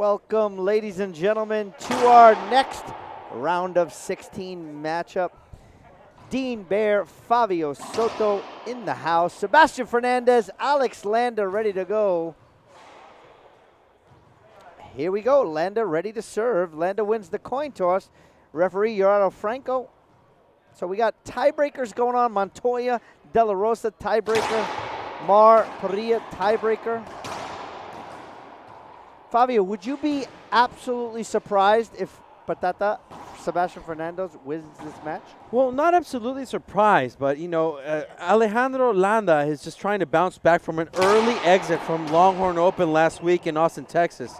Welcome, ladies and gentlemen, to our next round of 16 matchup. Dean Bear, Fabio Soto in the house. Sebastian Fernandez, Alex Landa ready to go. Here we go. Landa ready to serve. Landa wins the coin toss. Referee Gerardo Franco. So we got tiebreakers going on. Montoya, De La Rosa tiebreaker. Mar, Parilla tiebreaker. Fabio, would you be absolutely surprised if Patata, Sebastian Fernandez, wins this match? Well, not absolutely surprised, but, you know, Alejandro Landa is just trying to bounce back from an early exit from Longhorn Open last week in Austin, Texas.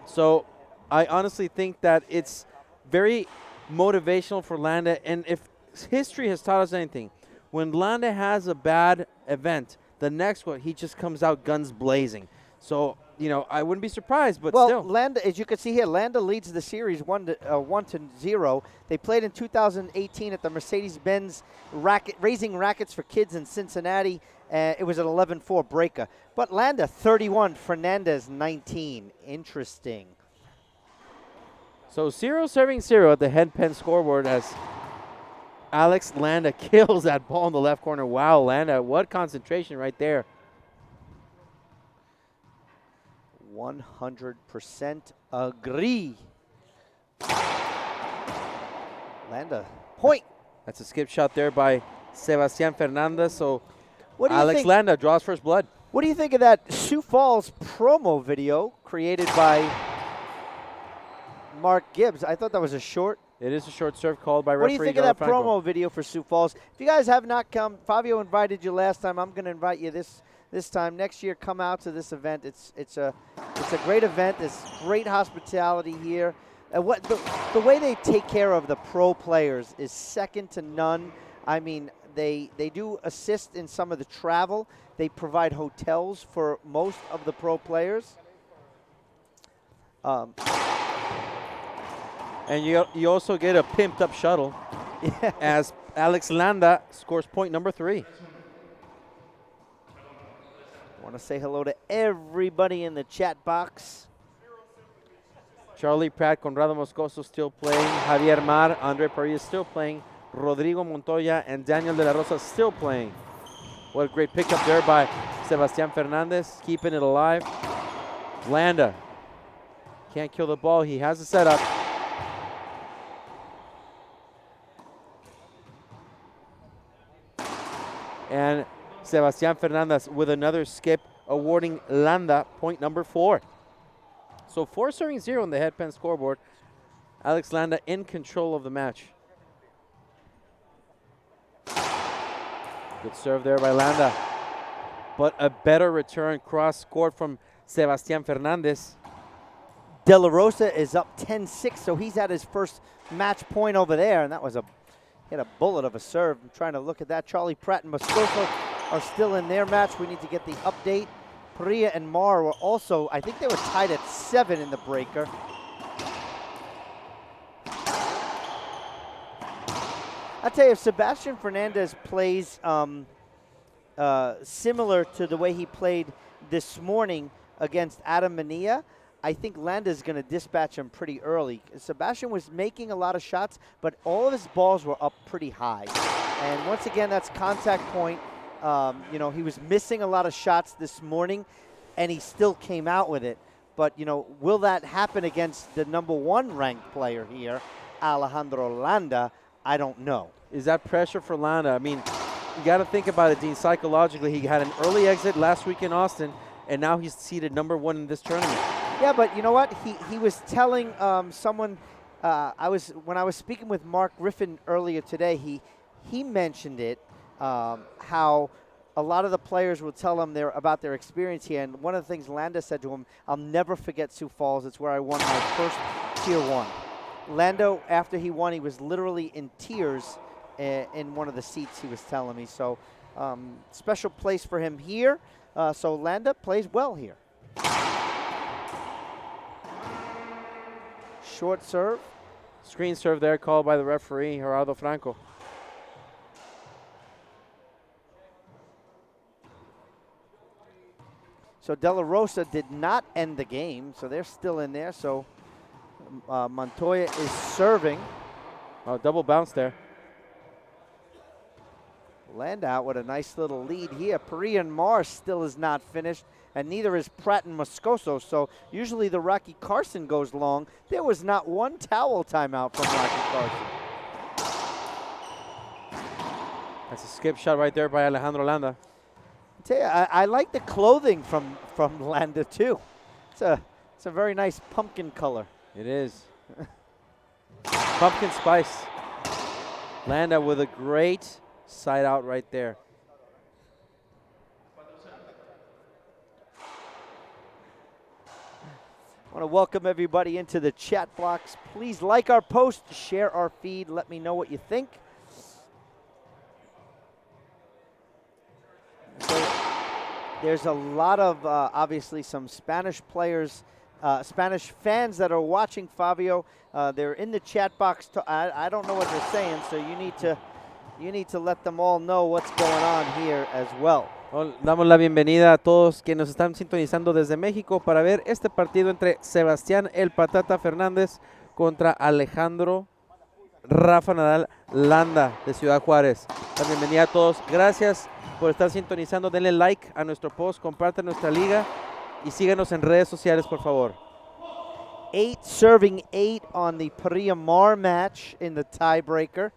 So I honestly think that it's very motivational for Landa. And if history has taught us anything, when Landa has a bad event, the next one, he just comes out guns blazing. So, you know, I wouldn't be surprised, but well, still. Landa, as you can see here, Landa leads the series 1-0. They played in 2018 at the Mercedes-Benz Raising Rackets for Kids in Cincinnati. It was an 11-4 breaker. But Landa 31, Fernandez 19. Interesting. So 0-0 at the head pen scoreboard as Alex Landa kills that ball in the left corner. Wow, Landa, what concentration right there. 100% agree. Landa, point. That's a skip shot there by Sebastian Fernandez. So what do you Alex think? Landa draws first blood. What do you think of that Sioux Falls promo video created by Mark Gibbs? I thought that was a short. It is a short serve called by referee. What do you think of that Franco. promo video for Sioux Falls? If you guys have not come, Fabio invited you last time. I'm going to invite you this time. Next year, come out to this event. It's a great event. There's great hospitality here. The way they take care of the pro players is second to none. I mean, they do assist in some of the travel. They provide hotels for most of the pro players. And you also get a pimped up shuttle as Alex Landa scores point number 3. Want to say hello to everybody in the chat box. Charlie Pratt, Conrado Moscoso still playing. Javier Mar, Andre Parilla still playing. Rodrigo Montoya and Daniel De La Rosa still playing. What a great pickup there by Sebastian Fernandez, keeping it alive. Landa can't kill the ball. He has the setup. And Sebastian Fernandez with another skip, awarding Landa point number 4. So 4-0 on the head pen scoreboard. Alex Landa in control of the match. Good serve there by Landa. But a better return cross scored from Sebastian Fernandez. De La Rosa is up 10-6, so he's at his first match point over there, and that was hit a bullet of a serve. I'm trying to look at that. Charlie Pratt and Moscoso are still in their match. We need to get the update. Parilla and Mar were also, I think they were tied at 7 in the breaker. I tell you, if Sebastian Fernandez plays similar to the way he played this morning against Adam Mania, I think Landa's going to dispatch him pretty early. Sebastian was making a lot of shots, but all of his balls were up pretty high. And once again, that's contact point. You know, he was missing a lot of shots this morning, and he still came out with it. But, you know, will that happen against the number 1 ranked player here, Alejandro Landa? I don't know. Is that pressure for Landa? I mean, you got to think about it, Dean. Psychologically, he had an early exit last week in Austin, and now he's seeded number 1 in this tournament. Yeah, but you know what? He was telling someone. When I was speaking with Mark Griffin earlier today. He mentioned it. How a lot of the players will tell him about their experience here, and one of the things Landa said to him, "I'll never forget Sioux Falls. It's where I won my first Tier 1." Lando, after he won, he was literally in tears in one of the seats. He was telling me so. Special place for him here. So Landa plays well here. Short serve. Screen serve there called by the referee, Gerardo Franco. So De La Rosa did not end the game, so they're still in there. So Montoya is serving. Oh, double bounce there. Landa out with a nice little lead here. Perea and Mars still is not finished, and neither is Pratt and Moscoso. So usually the Rocky Carson goes long. There was not one towel timeout from Rocky Carson. That's a skip shot right there by Alejandro Landa. I tell you, I like the clothing from Landa too. It's a very nice pumpkin color. It is. Pumpkin spice. Landa with a great side out right there. I want to welcome everybody into the chat box. Please like our post, share our feed, let me know what you think. So there's a lot of, obviously, some Spanish players, Spanish fans that are watching, Fabio. They're in the chat box. I don't know what they're saying, so you need to let them all know what's going on here as well. Damos la bienvenida a todos que nos están sintonizando desde México para ver este partido entre Sebastián El Patata Fernández contra Alejandro Rafa Nadal Landa de Ciudad Juárez. La bienvenida a todos. Gracias por estar sintonizando. Denle like a nuestro post, compartan nuestra liga y síganos en redes sociales, por favor. 8 serving 8 on the Perea Mar match in the tiebreaker.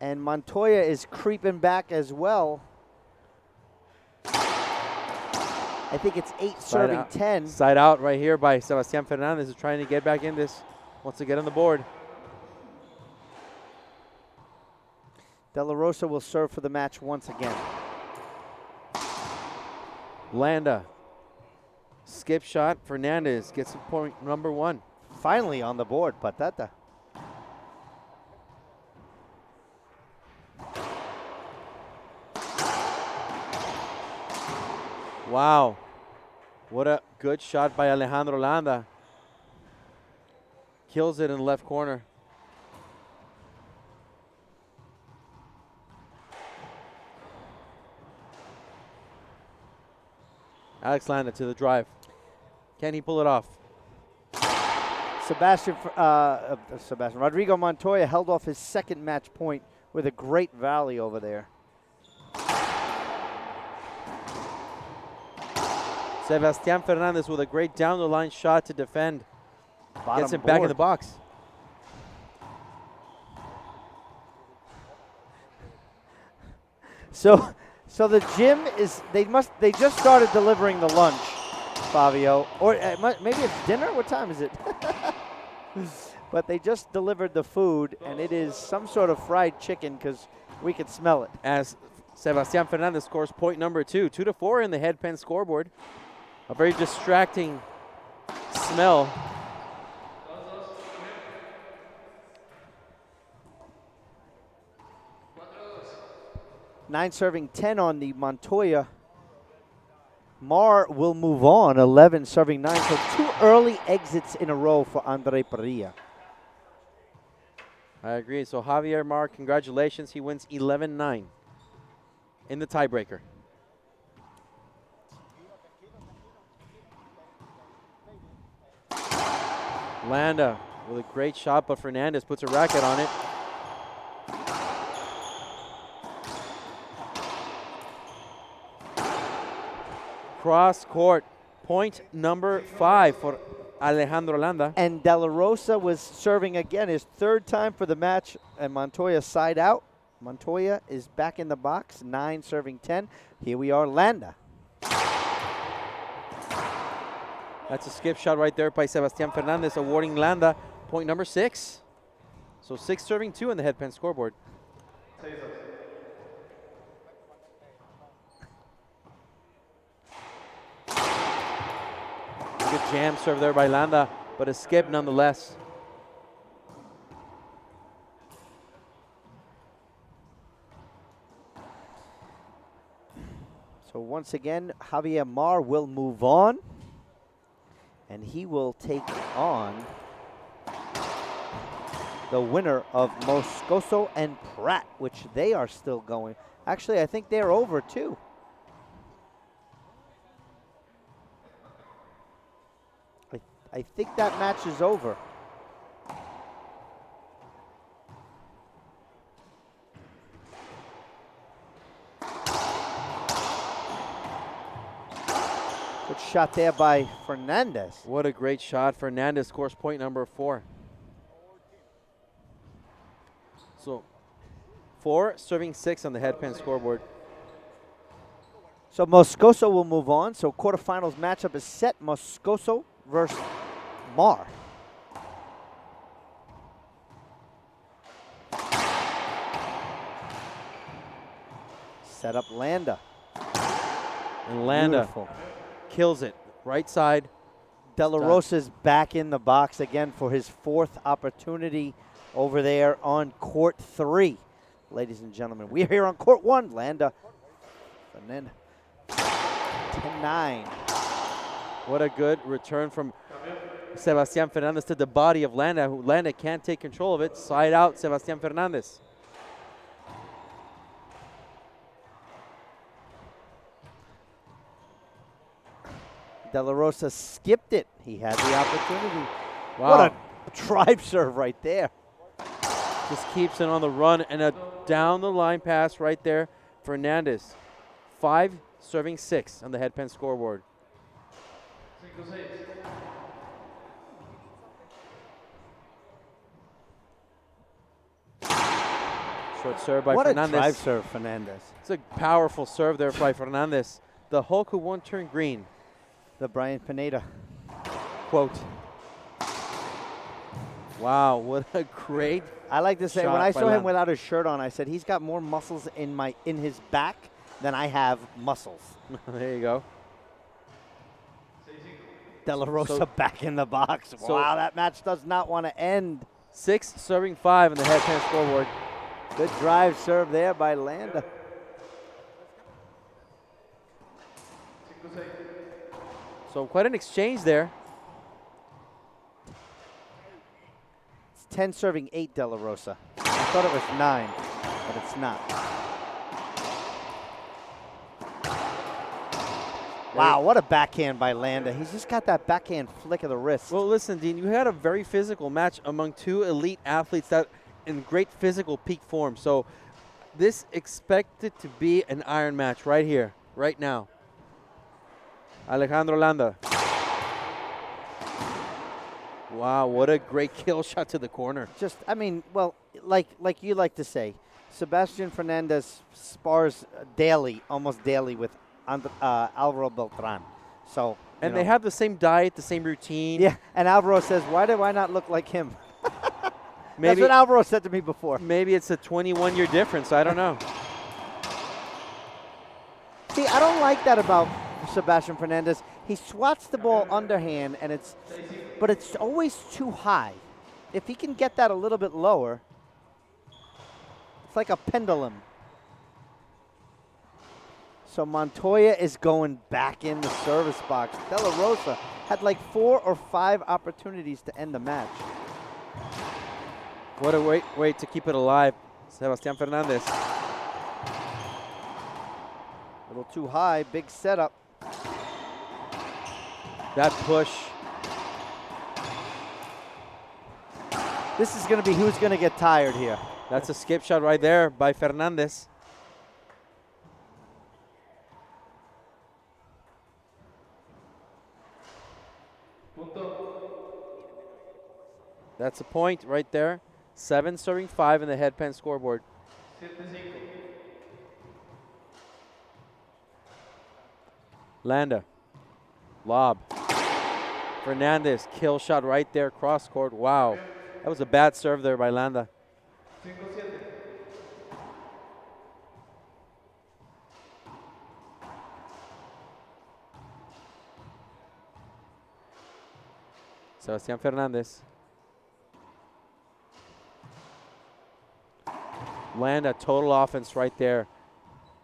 And Montoya is creeping back as well. I think it's 8 serving 10. Side out right here by Sebastian Fernandez, is trying to get back in this, wants to get on the board. De La Rosa will serve for the match once again. Landa, skip shot, Fernandez gets to point number 1. Finally on the board, Patata. Wow, what a good shot by Alejandro Landa. Kills it in the left corner. Alex Landa to the drive. Can he pull it off? Rodrigo Montoya held off his second match point with a great volley over there. Sebastian Fernandez with a great down the line shot to defend. Gets him back in the box. So the gym is, they just started delivering the lunch, Fabio. Or maybe it's dinner? What time is it? But they just delivered the food, and it is some sort of fried chicken because we could smell it. As Sebastian Fernandez scores point number 2. 2-4 in the headpen scoreboard. A very distracting smell. Nine serving 10 on the Montoya. Mar will move on, 11 serving 9. So 2 early exits in a row for Andre Perea. I agree. So Javier Mar, congratulations. He wins 11-9 in the tiebreaker. Landa with a great shot, but Fernandez puts a racket on it. Cross court, point number 5 for Alejandro Landa. And De La Rosa was serving again, his 3rd time for the match, and Montoya side out. Montoya is back in the box, 9 serving 10. Here we are, Landa. That's a skip shot right there by Sebastian Fernandez, awarding Landa point number 6. So 6 serving 2 in the headpen scoreboard. Good jam serve there by Landa, but a skip nonetheless. So once again, Javier Mar will move on, and he will take on the winner of Moscoso and Pratt, which they are still going. Actually, I think they're over too. I think that match is over. Good shot there by Fernandez. What a great shot. Fernandez scores point number 4. So 4 serving 6 on the headpan scoreboard. So Moscoso will move on. So quarterfinals matchup is set. Moscoso versus Mar. Set up Landa. And Landa Beautiful. kills it. Right side. De La Rosa's back in the box again for his 4th opportunity over there on court 3. Ladies and gentlemen, we're here on court 1. Landa. And then 10-9. What a good return from Sebastian Fernandez to the body of Landa, who Landa can't take control of it. Side out, Sebastian Fernandez. De La Rosa skipped it. He had the opportunity. Wow. What a drive serve right there. Just keeps it on the run, and a down the line pass right there. Fernandez, 5 serving 6 on the headpan scoreboard. Short serve by Fernandez. What a drive serve, Fernandez. It's a powerful serve there by Fernandez. The Hulk who won't turn green. The Brian Pineda quote. Wow, what a great I like to say, shot when I by saw him Landa. without his shirt on, I said he's got more muscles in his back than I have muscles. There you go. De La Rosa So- back in the box. so- Wow, that match does not want to end. 6 serving 5 on the headpan scoreboard. Good drive serve there by Landa. So quite an exchange there. It's 10 serving 8, De La Rosa. I thought it was 9, but it's not. Wow, what a backhand by Landa. He's just got that backhand flick of the wrist. Well, listen, Dean, you had a very physical match among 2 elite athletes that in great physical peak form. So this expected to be an iron match right here, right now. Alejandro Landa. Wow, what a great kill shot to the corner. Just, I mean, well, like you like to say, Sebastian Fernandez spars daily, almost daily with Alvaro Beltran. So, And you they know. have the same diet, the same routine. Yeah, and Alvaro says, why do I not look like him? That's Maybe, what Alvaro said to me before. maybe it's a 21-year difference. I don't know. See, I don't like that about Sebastian Fernandez. He swats the ball underhand, but it's always too high. If he can get that a little bit lower, it's like a pendulum. So Montoya is going back in the service box. De La Rosa had like 4 or 5 opportunities to end the match. What a way to keep it alive. Sebastian Fernandez. A little too high, big setup. That push. This is going to be who's going to get tired here. That's a skip shot right there by Fernandez. That's a point right there. 7 serving 5 in the headpan scoreboard. Landa. Lob. Fernandez, kill shot right there, cross court. Wow. That was a bad serve there by Landa. Sebastian Fernandez. Landa, total offense right there.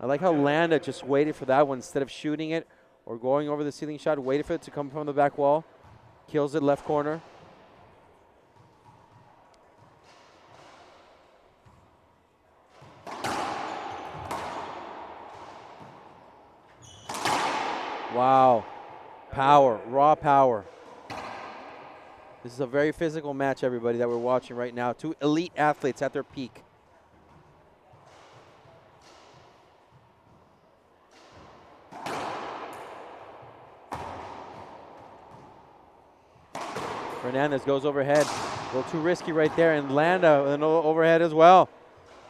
I like how Landa just waited for that one instead of shooting it or going over the ceiling shot, waited for it to come from the back wall. Kills it left corner. Wow. Power, raw power. This is a very physical match, everybody, that we're watching right now. Two elite athletes at their peak. Fernandez goes overhead. A little too risky right there. And Landa an overhead as well.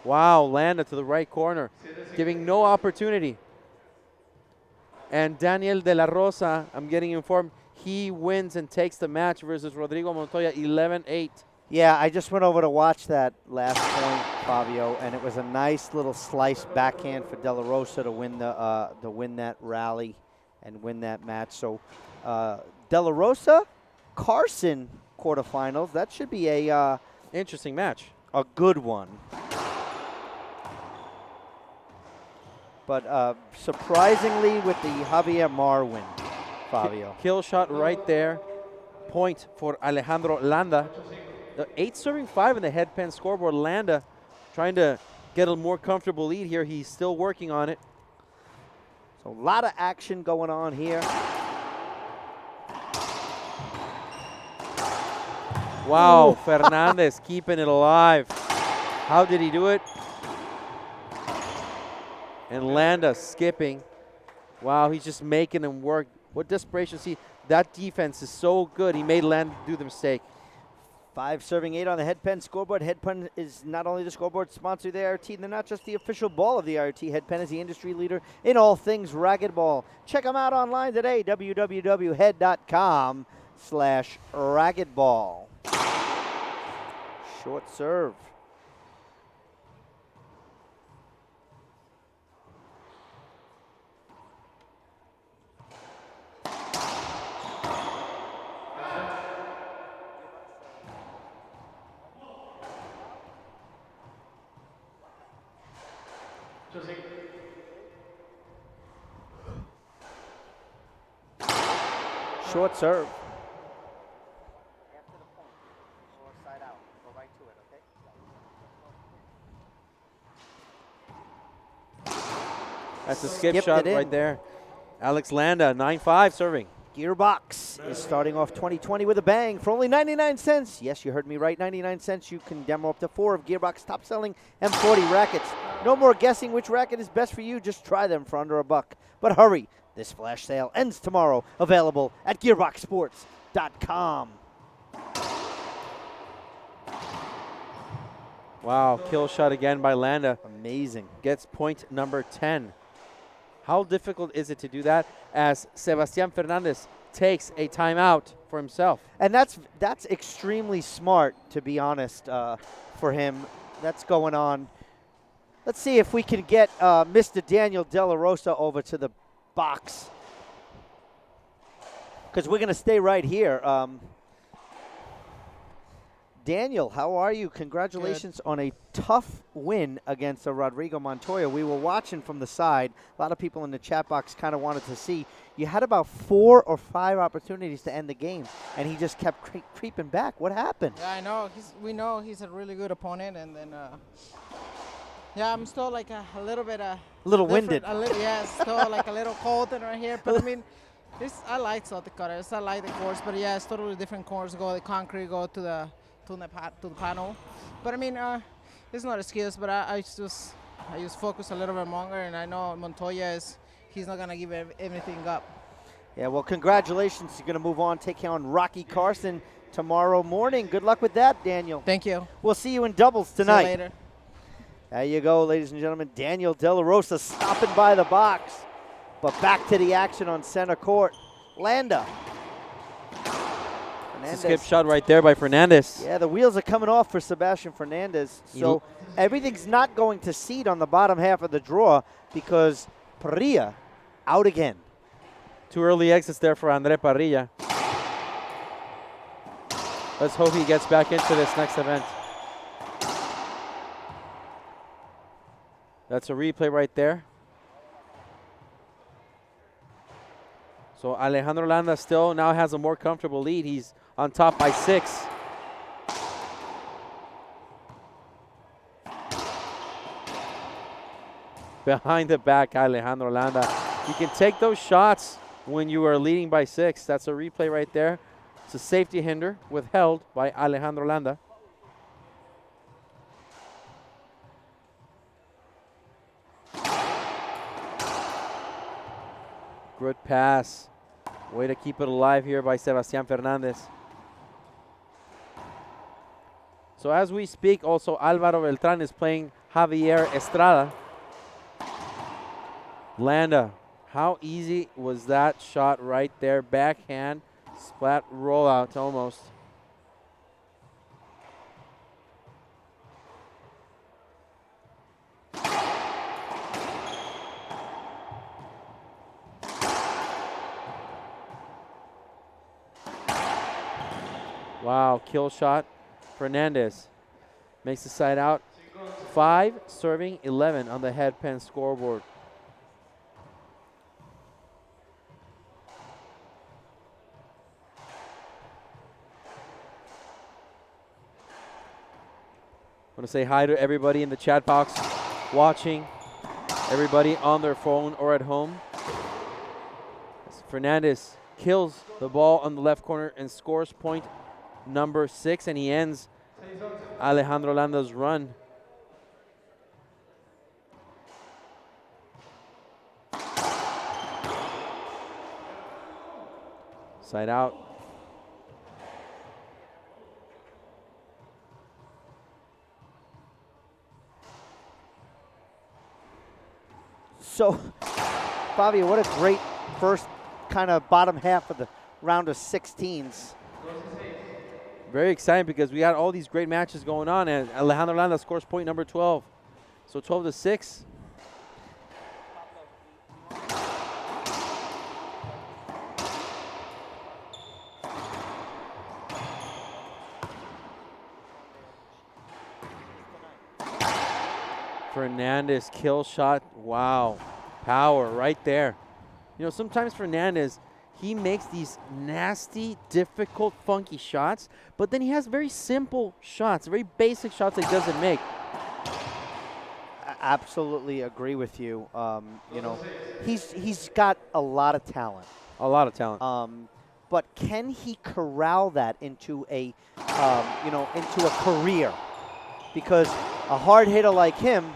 Wow, Landa to the right corner, giving no opportunity. And Daniel De La Rosa, I'm getting informed, he wins and takes the match versus Rodrigo Montoya 11-8. Yeah, I just went over to watch that last point, Fabio, and it was a nice little slice backhand for De La Rosa to win that rally and win that match. So De La Rosa, Carson quarterfinals. That should be a interesting match. A good one. But surprisingly, with the Javier Mar win, Fabio. Kill shot right there. Point for Alejandro Landa. The 8-5 in the head pen scoreboard. Landa trying to get a more comfortable lead here. He's still working on it. So a lot of action going on here. Wow, Ooh. Fernandez keeping it alive. How did he do it? And Landa skipping. Wow, he's just making him work. What desperation. See, that defense is so good. He made Landa do the mistake. 5-8 on the head pen scoreboard. Head pen is not only the scoreboard sponsor of the IRT, they're not just the official ball of the IRT. Head pen is the industry leader in all things racquetball. Check them out online today, www.head.com/racquetball. Short serve. Short serve. After the point, or side out, go right to it, okay? That's a skip shot right there. Alex Landa, 9-5 serving. Gearbox is starting off 2020 with a bang for only 99 cents. Yes, you heard me right, 99 cents. You can demo up to 4 of Gearbox top-selling M40 rackets. No more guessing which racket is best for you. Just try them for under $1. But hurry, this flash sale ends tomorrow. Available at gearboxsports.com. Wow, kill shot again by Landa. Amazing. Gets point number 10. How difficult is it to do that as Sebastian Fernandez takes a timeout for himself? And that's extremely smart, to be honest, for him. That's going on. Let's see if we can get Mr. Daniel De La Rosa over to the box, because we're going to stay right here. Daniel, how are you? Congratulations on a tough win against Rodrigo Montoya. We were watching from the side. A lot of people in the chat box kind of wanted to see. You had about 4 or 5 opportunities to end the game, and he just kept creeping back. What happened? Yeah, I know. We know he's a really good opponent, and then yeah, I'm still like a little bit winded. Yeah, still like a little cold right here. But I mean, I like Celtic cutters. I like the course, but yeah, it's totally different course. Go the concrete, go to the panel. But I mean, it's not an excuse. But I just focus a little bit longer, and I know Montoya he's not gonna give everything up. Yeah, well, congratulations. You're gonna move on, take on Rocky Carson tomorrow morning. Good luck with that, Daniel. Thank you. We'll see you in doubles tonight. See you later. There you go, ladies and gentlemen. Daniel De La Rosa stopping by the box. But back to the action on center court. Landa. It's a skip shot right there by Fernandez. Yeah, the wheels are coming off for Sebastian Fernandez. So everything's not going to seed on the bottom half of the draw because Parrilla out again. 2 early exits there for Andre Parrilla. Let's hope he gets back into this next event. That's a replay right there. So Alejandro Landa still now has a more comfortable lead. He's on top by 6. Behind the back, Alejandro Landa. You can take those shots when you are leading by 6. That's a replay right there. It's a safety hinder withheld by Alejandro Landa. Good pass. Way to keep it alive here by Sebastian Fernandez. So as we speak, also Álvaro Beltrán is playing Javier Estrada. Landa, how easy was that shot right there? Backhand, splat rollout almost. Wow, kill shot. Fernandez makes the side out. 5 serving 11 on the headpan scoreboard. I want to say hi to everybody in the chat box watching, everybody on their phone or at home. Fernandez kills the ball on the left corner and scores point number 6, and he ends Alejandro Landa's run. Side out. So, Fabio, what a great first kind of bottom half of the round of 16s. Very exciting because we got all these great matches going on, and Alejandro Landa scores point number 12. So 12-6. Fernandez kill shot. Wow. Power right there. You know, sometimes Fernandez, he makes these nasty, difficult, funky shots, but then he has very simple shots, very basic shots that he doesn't make. I absolutely agree with you. You know, he's got a lot of talent. A lot of talent. But can he corral that into a, you know, into a career? Because a hard hitter like him,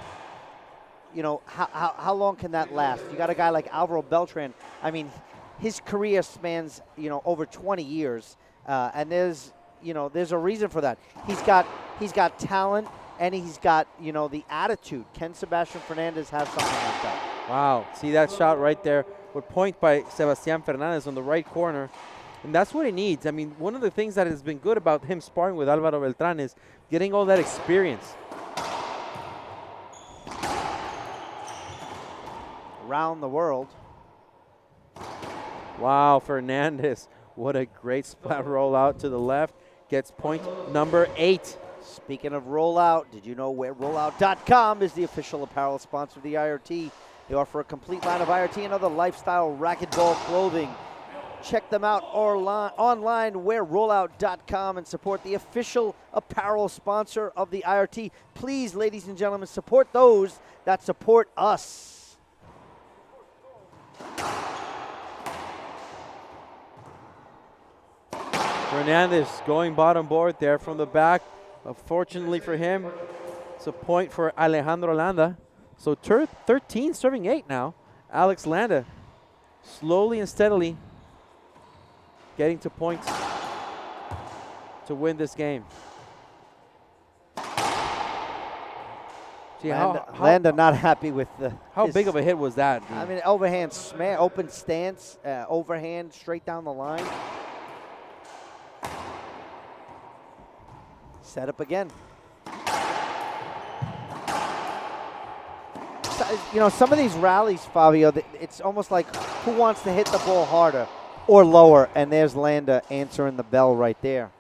you know, how long can that last? You got a guy like Álvaro Beltrán. I mean, his career spans, you know, over 20 years, and there's a reason for that. He's got talent, and he's got, you know, the attitude. Can Sebastian Fernandez have something like that? Wow, see that shot right there with point by Sebastian Fernandez on the right corner, and that's what he needs. I mean, one of the things that has been good about him sparring with Álvaro Beltrán is getting all that experience. Around the world. Wow, Fernandez, what a great splat rollout to the left. Gets point number 8. Speaking of rollout, did you know where rollout.com is the official apparel sponsor of the IRT? They offer a complete line of IRT and other lifestyle racquetball clothing. Check them out online, wearrollout.com, and support the official apparel sponsor of the IRT. Please, ladies and gentlemen, support those that support us. Fernandez going bottom board there from the back. Fortunately for him, it's a point for Alejandro Landa. So 13 serving 8 now. Alex Landa slowly and steadily getting to points to win this game. See, Landa not happy with the. How big of a hit was that? I mean, overhand smash, open stance, overhand straight down the line. Set up again. So, you know, some of these rallies, Fabio, it's almost like who wants to hit the ball harder or lower, and there's Landa answering the bell right there.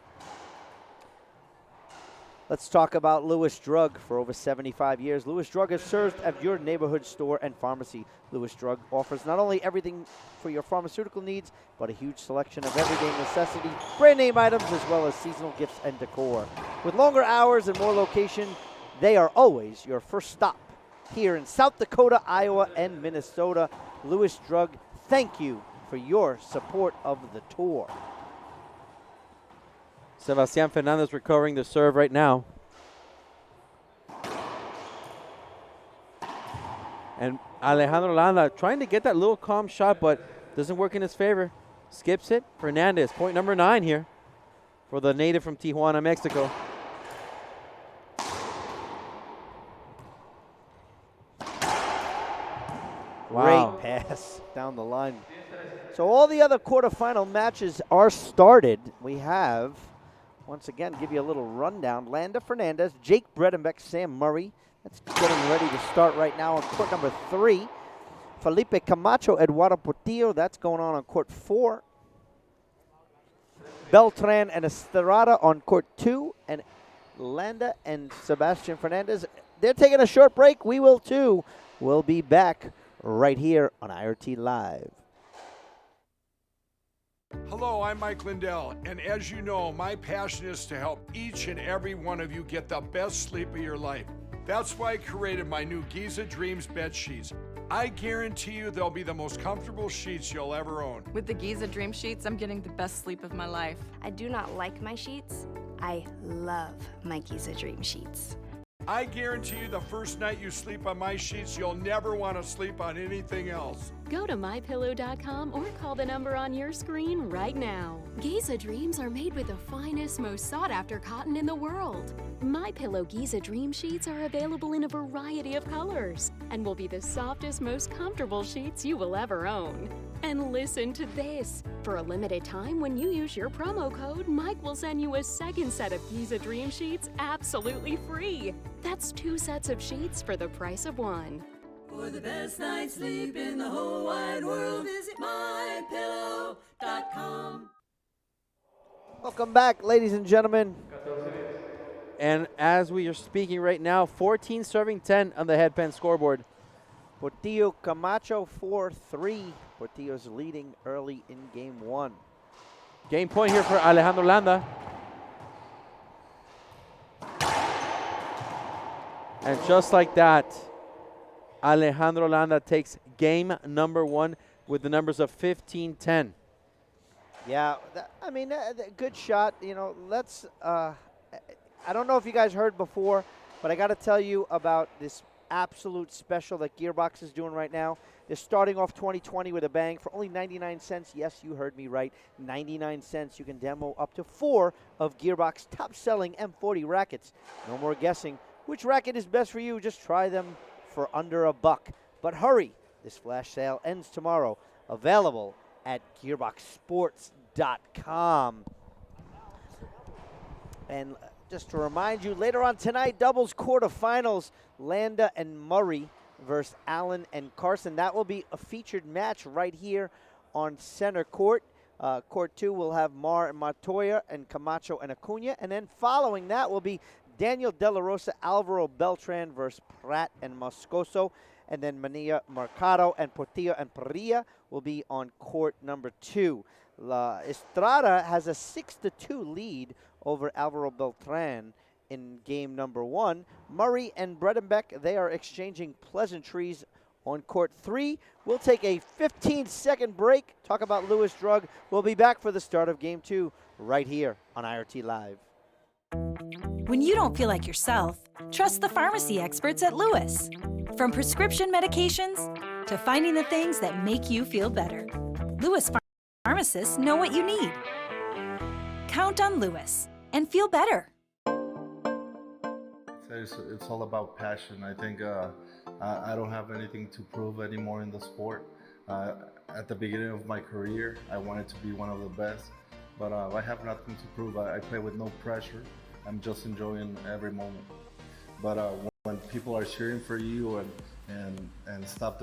Let's talk about Lewis Drug. For over 75 years, Lewis Drug has served as your neighborhood store and pharmacy. Lewis Drug offers not only everything for your pharmaceutical needs, but a huge selection of everyday necessity, brand name items, as well as seasonal gifts and decor. With longer hours and more location, they are always your first stop here in South Dakota, Iowa, and Minnesota. Lewis Drug, thank you for your support of the tour. Sebastian Fernandez recovering the serve right now. And Alejandro Landa trying to get that little calm shot, but doesn't work in his favor. Skips it. Fernandez, point number 9 here for the native from Tijuana, Mexico. Wow. Great pass down the line. So all the other quarterfinal matches are started. We have, once again, give you a little rundown. Landa Fernandez, Jake Bredenbeck, Sam Murray. That's getting ready to start right now on court number 3. Felipe Camacho, Eduardo Portillo. That's going on court 4. Beltran and Estrada on court 2. And Landa and Sebastian Fernandez, they're taking a short break. We will too. We'll be back right here on IRT Live. Hello, I'm Mike Lindell, and as you know, my passion is to help each and every one of you get the best sleep of your life. That's why I created my new Giza Dreams bed sheets. I guarantee you they'll be the most comfortable sheets you'll ever own. With the Giza Dream Sheets, I'm getting the best sleep of my life. I do not like my sheets. I love my Giza Dream Sheets. I guarantee you the first night you sleep on my sheets, you'll never want to sleep on anything else. Go to mypillow.com or call the number on your screen right now. Giza Dreams are made with the finest, most sought-after cotton in the world. MyPillow Giza Dream Sheets are available in a variety of colors and will be the softest, most comfortable sheets you will ever own. And listen to this. For a limited time, when you use your promo code, Mike will send you a second set of Giza Dream Sheets absolutely free. That's 2 sets of sheets for the price of 1. For the best night's sleep in the whole wide world, visit mypillow.com. Welcome back, ladies and gentlemen. And as we are speaking right now, 14 serving 10 on the headpan scoreboard. Portillo Camacho 4-3. Portillo's leading early in game 1. Game point here for Alejandro Landa. And just like that, Alejandro Landa takes game number 1 with the numbers of 15-10. Yeah, good shot. You know, I don't know if you guys heard before, but I got to tell you about this absolute special that Gearbox is doing right now. They're starting off 2020 with a bang for only 99 cents. Yes, you heard me right. 99 cents. You can demo up to 4 of Gearbox top-selling M40 rackets. No more guessing. Which racket is best for you? Just try them for under $1. But hurry, this flash sale ends tomorrow. Available at gearboxsports.com. And just to remind you, later on tonight, doubles quarterfinals, Landa and Murray versus Allen and Carson. That will be a featured match right here on center court. Court 2 will have Mar and Montoya and Camacho and Acuna. And then following that will be Daniel De La Rosa, Alvaro Beltran versus Pratt and Moscoso. And then Mania Mercado and Portillo and Parilla will be on court number 2. La Estrada has a 6-2 lead over Alvaro Beltran in game number 1. Murray and Bredenbeck, they are exchanging pleasantries on court 3. We'll take a 15-second break, talk about Lewis Drug. We'll be back for the start of game 2 right here on IRT Live. When you don't feel like yourself, trust the pharmacy experts at Lewis. From prescription medications to finding the things that make you feel better. Lewis pharmacists know what you need. Count on Lewis and feel better. It's all about passion. I think I don't have anything to prove anymore in the sport. At the beginning of my career, I wanted to be one of the best, but I have nothing to prove. I play with no pressure. I'm just enjoying every moment. But when people are cheering for you and stop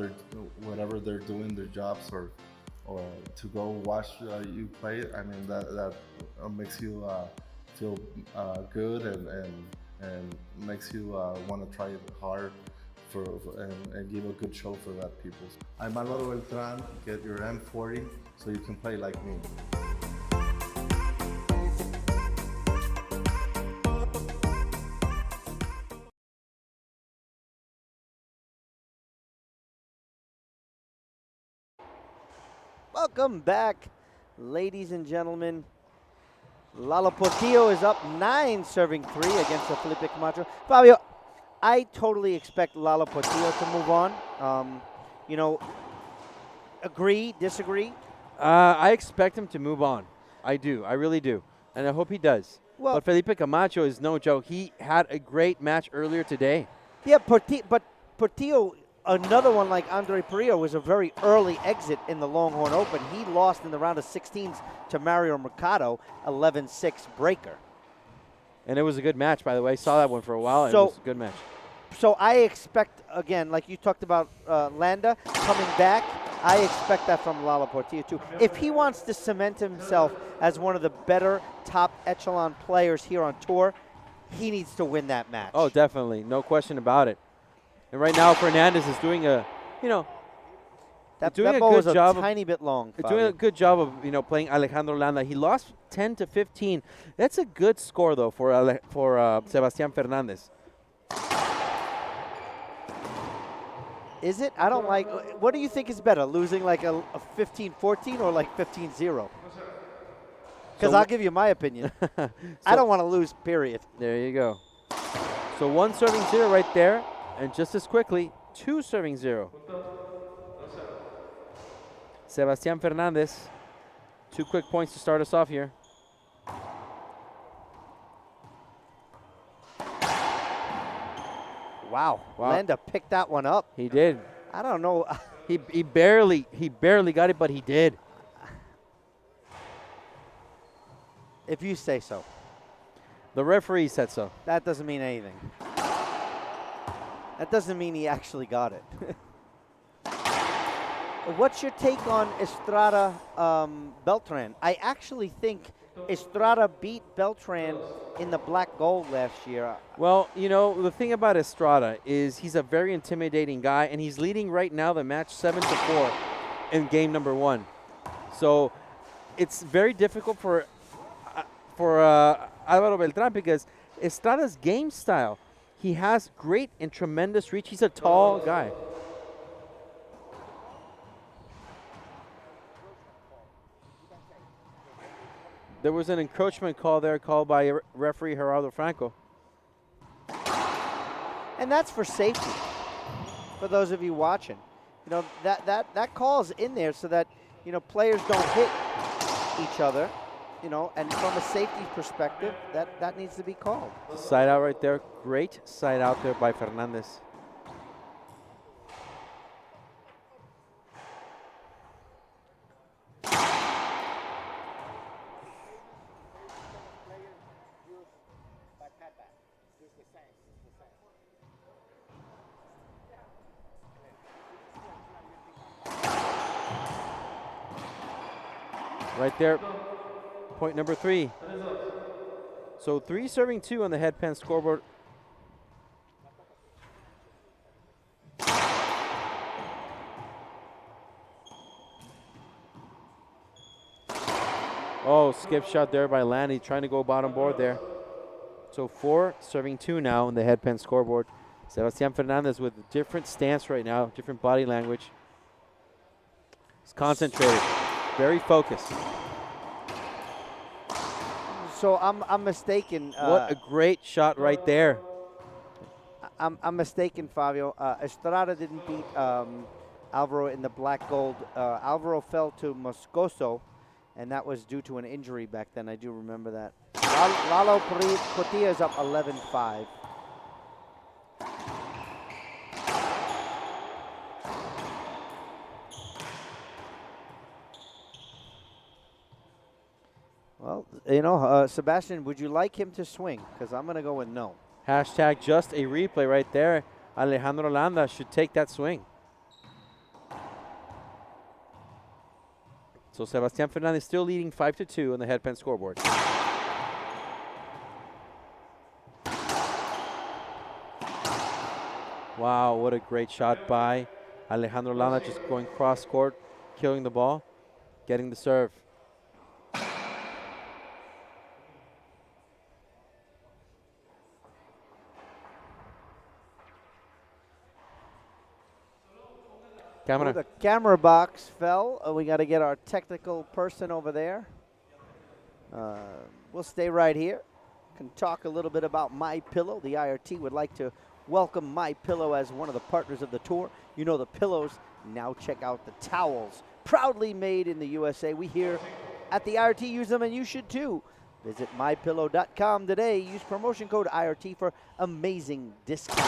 whatever they're doing, their jobs, or to go watch you play, I mean that makes you feel good and makes you want to try hard and give a good show for that people. I'm Alvaro Beltran. Get your M40 so you can play like me. Welcome back, ladies and gentlemen. Lalo Portillo is up 9, serving 3 against Felipe Camacho. Fabio, I totally expect Lalo Portillo to move on. You know, agree, disagree? I expect him to move on. I do. I really do. And I hope he does. Well, but Felipe Camacho is no joke. He had a great match earlier today. Yeah, but Portillo, another one like Andre Perillo, was a very early exit in the Longhorn Open. He lost in the round of 16s to Mario Mercado, 11-6 breaker. And it was a good match, by the way. Saw that one for a while. So, it was a good match. So I expect, again, like you talked about Landa coming back, I expect that from Lalo Portillo too. If he wants to cement himself as one of the better top echelon players here on tour, he needs to win that match. Oh, definitely. No question about it. And right now, Fernandez is doing a, that doing ball a was good a job. tiny bit long. Doing a good job of, playing Alejandro Landa. He lost 10-15. That's a good score, though, for Sebastian Fernandez. Is it? I don't like. What do you think is better, losing like a 15-14 or like 15-0? Because I'll give you my opinion. I don't want to lose, period. There you go. So 1 serving 0 right there. And just as quickly, 2 serving 0. Sebastian Fernandez. 2 quick points to start us off here. Wow. Landa picked that one up. He did. I don't know. he barely got it, but he did. If you say so. The referee said so. That doesn't mean anything. That doesn't mean he actually got it. What's your take on Estrada Beltran? I actually think Estrada beat Beltran in the black gold last year. Well, the thing about Estrada is he's a very intimidating guy, and he's leading right now the match 7-4 in game number 1. So it's very difficult for Álvaro Beltrán because Estrada's game style, he has great and tremendous reach. He's a tall guy. There was an encroachment call there called by referee Gerardo Franco. And that's for safety, for those of you watching. That call's in there so that, players don't hit each other, and from a safety perspective, that needs to be called. Side out right there. Great side out there by Fernandez. Right there, point number 3. So 3 serving 2 on the headpan scoreboard. Oh, skip shot there by Landy, trying to go bottom board there. So 4 serving 2 now on the headpan scoreboard. Sebastian Fernandez with a different stance right now, different body language. He's concentrated. Very focused. So I'm mistaken. What a great shot right there. I'm mistaken, Fabio. Estrada didn't beat Alvaro in the black gold. Alvaro fell to Moscoso, and that was due to an injury back then. I do remember that. Lalo Portillo is up 11-5. Well, Sebastian, would you like him to swing? Because I'm going to go with no. Hashtag just a replay right there. Alejandro Landa should take that swing. So Sebastian Fernandez still leading 5-2 on the headpan scoreboard. Wow, what a great shot by Alejandro Landa, just going cross court, killing the ball, getting the serve. Camera. Oh, the camera box fell. We got to get our technical person over there. We'll stay right here. Can talk a little bit about My Pillow. The IRT would like to welcome My Pillow as one of the partners of the tour. You know the pillows. Now check out the towels. Proudly made in the USA. We here at the IRT use them, and you should too. Visit mypillow.com today. Use promotion code IRT for amazing discounts.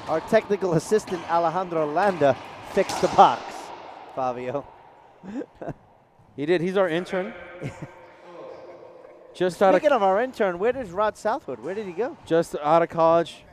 Our technical assistant, Alejandro Landa, fixed the box, Fabio. He did. He's our intern. Just out Speaking of our intern, where does Rod Southwood? Where did he go? Just out of college.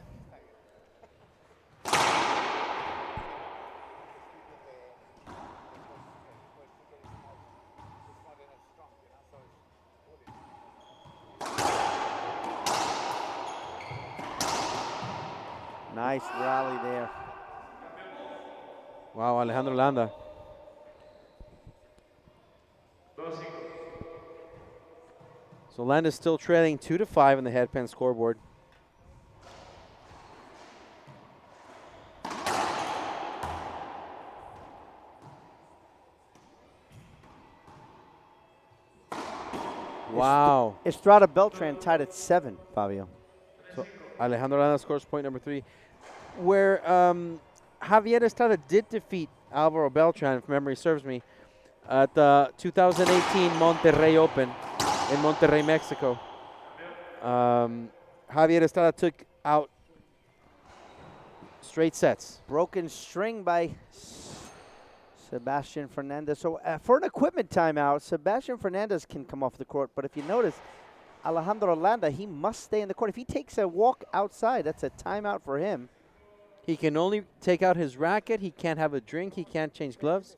Nice rally there. Wow, Alejandro Landa. So Landa's still trailing 2-5 in the headpan scoreboard. Wow. Estrada Beltran tied at 7, Fabio. So Alejandro Landa scores point number 3. Where Javier Estrada did defeat Alvaro Beltran, if memory serves me, at the 2018 Monterrey Open in Monterrey, Mexico. Javier Estrada took out straight sets. Broken string by Sebastian Fernandez. So for an equipment timeout, Sebastian Fernandez can come off the court. But if you notice, Alejandro Landa, he must stay in the court. If he takes a walk outside, that's a timeout for him. He can only take out his racket. He can't have a drink. He can't change gloves.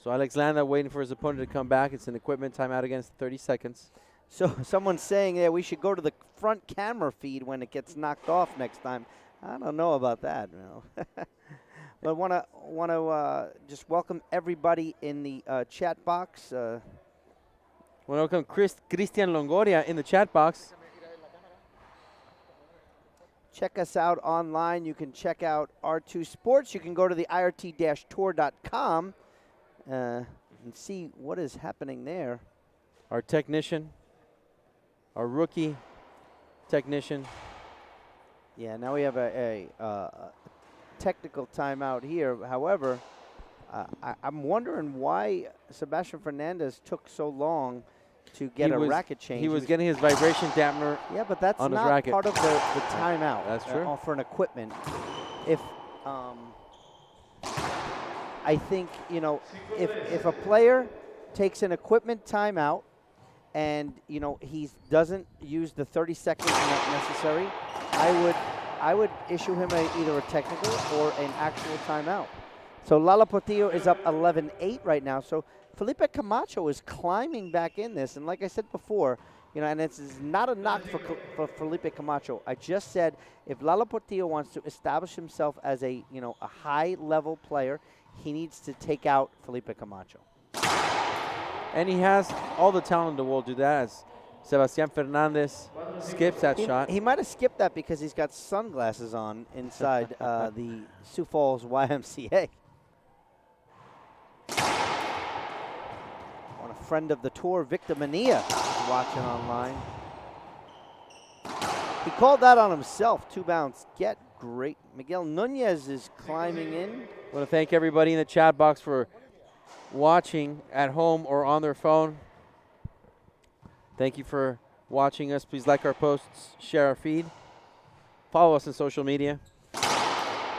So Alex Landa waiting for his opponent to come back. It's an equipment timeout against 30 seconds. So someone's saying, yeah, we should go to the front camera feed when it gets knocked off next time. I don't know about that, But want to just welcome everybody in the chat box. Welcome Christian Longoria in the chat box. Check us out online. You can check out R2 Sports. You can go to the IRT-tour.com and see what is happening there. Our technician, our rookie technician. Yeah, now we have a technical timeout here. However, I'm wondering why Sebastian Fernandez took so long to get a racket change. He was getting his vibration dampener. Yeah, but that's on his not racket. part of the timeout. That's true. For an equipment. If I think, if a player takes an equipment timeout and, he doesn't use the 30 seconds necessary, I would issue him either a technical or an actual timeout. So Lala Portillo is up 11-8 right now. So Felipe Camacho is climbing back in this. And like I said before, and this is not a knock for Felipe Camacho. I just said if Lala Portillo wants to establish himself as a high-level player, he needs to take out Felipe Camacho. And he has all the talent in the world to do that, as Sebastian Fernandez skips that shot. He might have skipped that because he's got sunglasses on inside the Sioux Falls YMCA. A friend of the tour, Victor Mania, is watching online. He called that on himself. 2-bounce get. Great. Miguel Nunez is climbing in. I want to thank everybody in the chat box for watching at home or on their phone. Thank you for watching us. Please like our posts, share our feed, follow us on social media.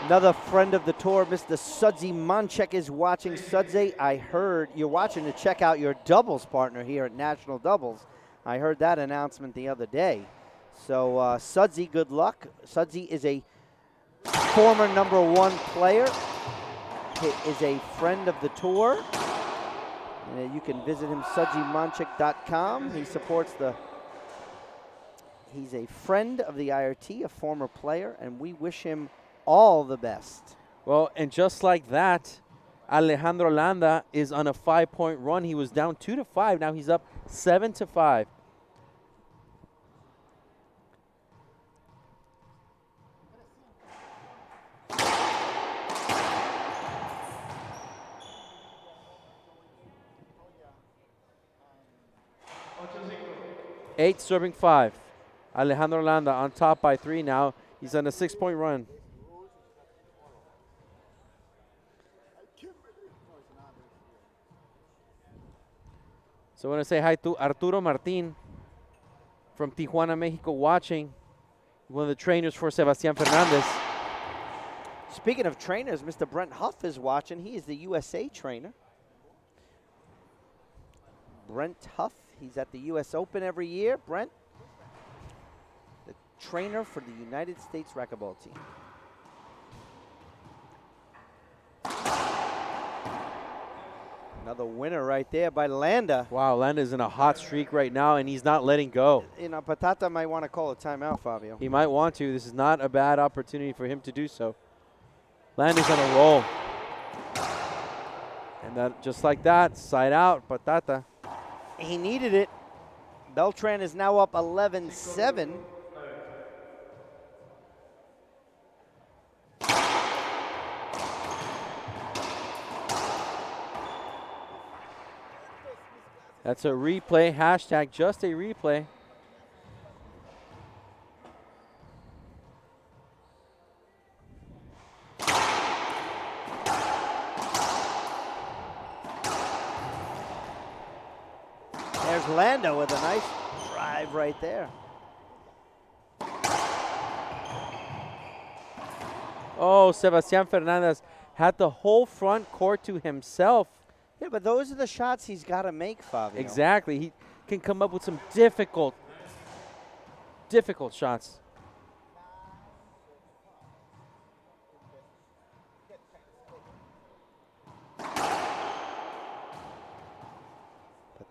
Another friend of the tour, Mr. Sudsy Monchek, is watching. Sudsy, I heard you're watching to check out your doubles partner here at National Doubles. I heard that announcement the other day. So, Sudsy, good luck. Sudsy is a former #1 player. He is a friend of the tour. You can visit him, sudsymonchek.com. He supports he's a friend of the IRT, a former player, and we wish him all the best. Well, and just like that, Alejandro Landa is on a 5-point run. He was down 2-5. Now he's up 7-5. 8 serving 5. Alejandro Landa on top by 3 now. He's on a 6-point run. So I want to say hi to Arturo Martin from Tijuana, Mexico, watching. One of the trainers for Sebastian Fernandez. Speaking of trainers, Mr. Brent Huff is watching. He is the USA trainer. Brent Huff, he's at the US Open every year. Brent, the trainer for the United States racquetball team. Another winner right there by Landa. Wow, Landa's in a hot streak right now, and he's not letting go. You know, Patata might want to call a timeout, Fabio. He might want to. This is not a bad opportunity for him to do so. Landa's on a roll. And that, just like that, side out, Patata. He needed it. Beltran is now up 11-7. That's a replay, hashtag just a replay. There's Landa with a nice drive right there. Oh, Sebastian Fernandez had the whole front court to himself. Yeah, but those are the shots he's got to make, Fabio. Exactly. He can come up with some difficult shots.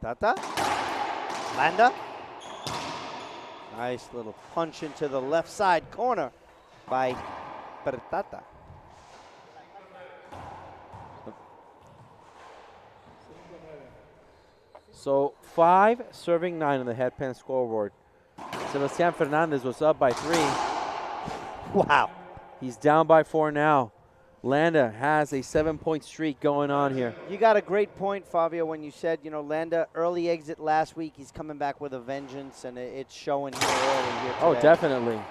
Patata. Landa. Nice little punch into the left side corner by Patata. So 5 serving 9 on the headpan scoreboard. Sebastian Fernandez was up by 3. Wow. He's down by 4 now. Landa has a 7-point streak going on here. You got a great point, Fabio, when you said, you know, Landa, early exit last week. He's coming back with a vengeance, and it's showing here early here today. Oh, definitely.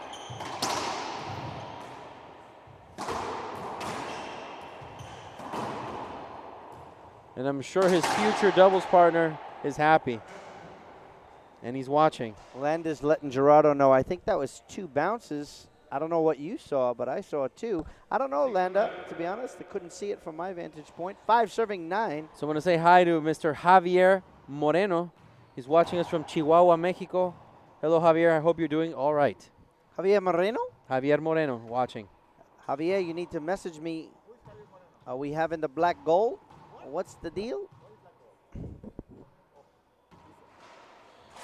And I'm sure his future doubles partner is happy. And he's watching. Landa's letting Gerardo know. I think that was 2 bounces. I don't know what you saw, but I saw 2. I don't know, Landa, to be honest. I couldn't see it from my vantage point. 5 serving 9. So I want to say hi to Mr. Javier Moreno. He's watching us from Chihuahua, Mexico. Hello, Javier. I hope you're doing all right. Javier Moreno? Javier Moreno watching. Javier, you need to message me. Are we having the black gold? What's the deal?